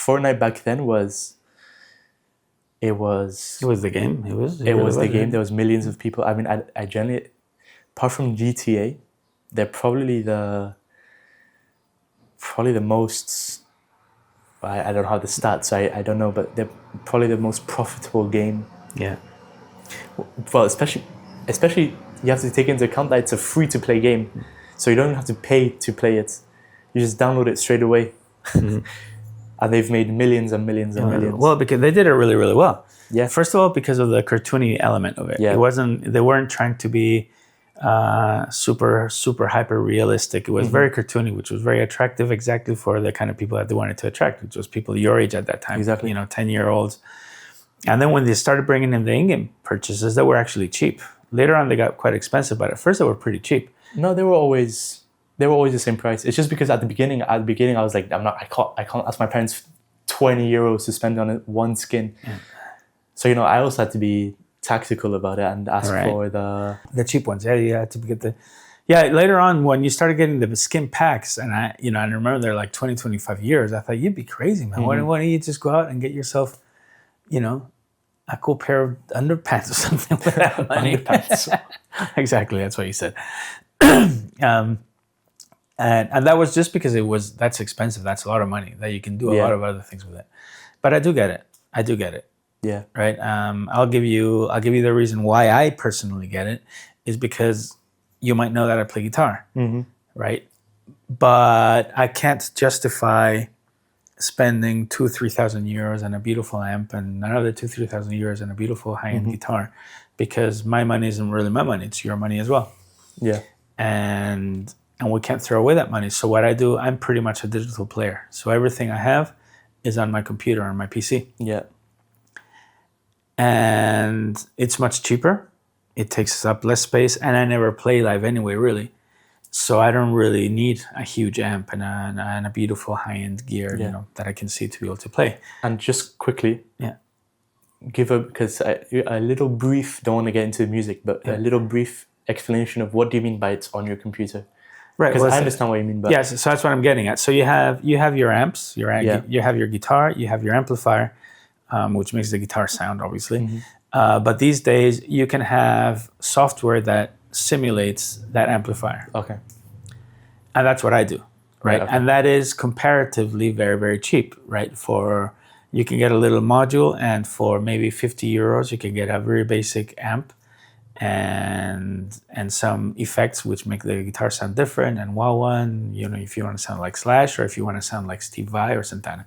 Fortnite back then was. It was the game. It was the game. There was millions of people. I mean, I generally, apart from GTA, they're probably the most. I don't have the stats. I don't know, but they're probably the most profitable game. Yeah. Well, especially you have to take into account that it's a free-to-play game, so you don't have to pay to play it. You just download it straight away. And they've made millions and millions and millions. Well, because they did it really, really well. Yeah. First of all, because of the cartoony element of it. Yeah. They weren't trying to be super, super hyper realistic. It was very cartoony, which was very attractive exactly for the kind of people that they wanted to attract, which was people your age at that time. Exactly. 10-year-olds. And then when they started bringing in the in-game purchases, they were actually cheap. Later on, they got quite expensive, but at first they were pretty cheap. No, they were always the same price. It's just because at the beginning I was like, I can't ask my parents €20 to spend on one skin. Yeah. So I also had to be tactical about it and ask for the cheap ones. Yeah, you had to get later on when you started getting the skin packs, and I remember they're like 20, 25 years. I thought you'd be crazy, man. Why don't you just go out and get yourself, a cool pair of underpants or something with that money? Underpants. Exactly, that's what you said. And that was just because that's expensive. That's a lot of money that you can do a lot of other things with it. But I do get it. Yeah. Right. I'll give you the reason why I personally get it is because you might know that I play guitar, right? But I can't justify spending 2,000-3,000 euros on a beautiful amp and another 2,000-3,000 euros on a beautiful high-end guitar, because my money isn't really my money; it's your money as well. Yeah. And we can't throw away that money. So what I do, I'm pretty much a digital player. So everything I have is on my computer, on my PC. Yeah. And it's much cheaper. It takes up less space, and I never play live anyway, really. So I don't really need a huge amp and a beautiful high-end gear, that I can see to be able to play. And just quickly, because a little brief. Don't want to get into music, but a little brief explanation of what do you mean by it's on your computer. Right, because I understand what you mean. But yes, so that's what I'm getting at. So you have your amps, you have your guitar, you have your amplifier, which makes the guitar sound, obviously. But these days, you can have software that simulates that amplifier. Okay. And that's what I do, right? Okay. And that is comparatively very, very cheap, right? You can get a little module, and for maybe €50, you can get a very basic amp and some effects which make the guitar sound different and wah-wah, and if you want to sound like Slash or if you want to sound like Steve Vai or Santana.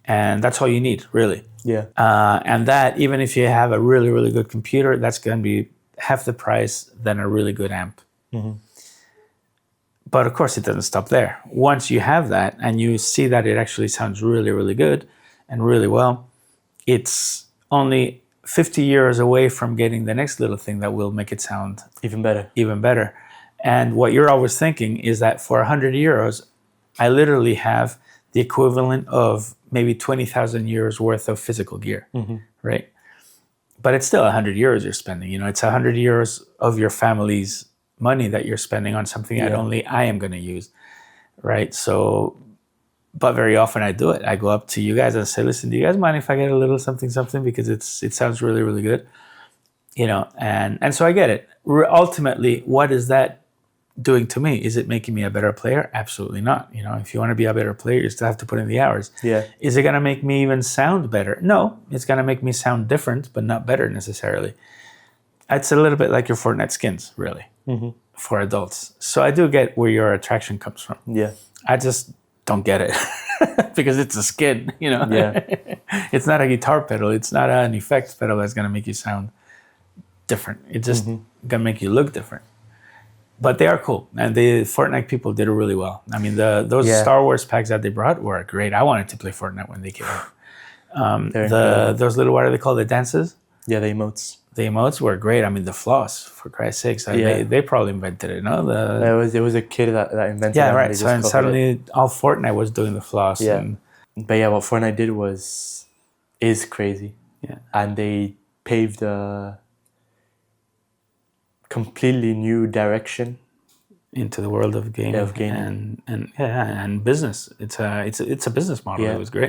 And that's all you need, really. Yeah. And that, even if you have a really, really good computer, that's going to be half the price than a really good amp. But of course, it doesn't stop there. Once you have that and you see that it actually sounds really, really good and really well, it's only 50 euros away from getting the next little thing that will make it sound even better. And what you're always thinking is that for 100 euros, I literally have the equivalent of maybe 20,000 euros worth of physical gear, right? But it's still 100 euros you're spending. It's 100 euros of your family's money that you're spending on something that only I am going to use, right? So, but very often I do it. I go up to you guys and say, listen, do you guys mind if I get a little something, because it sounds really, really good, and so I get it. Ultimately, what is that doing to me? Is it making me a better player? Absolutely not. If you want to be a better player, you still have to put in the hours. Yeah. Is it going to make me even sound better? No, it's going to make me sound different, but not better necessarily. It's a little bit like your Fortnite skins, really, for adults. So I do get where your attraction comes from. Yeah. I just don't get it because it's a skin, Yeah. It's not a guitar pedal. It's not an effects pedal that's going to make you sound different. It's just going to make you look different. But they are cool, and the Fortnite people did it really well. I mean, those Star Wars packs that they brought were great. I wanted to play Fortnite when they came out. Those little, what are they called, the dances? Yeah, the emotes. The emotes were great. I mean, the floss, for Christ's sakes. They probably invented it, no? It was a kid that invented it. Yeah, right. So and suddenly all Fortnite was doing the floss. Yeah. And But yeah, what Fortnite did is crazy. Yeah. And they paved a completely new direction into the world of gaming, of gaming. and business. It's a business model. Yeah. It was great.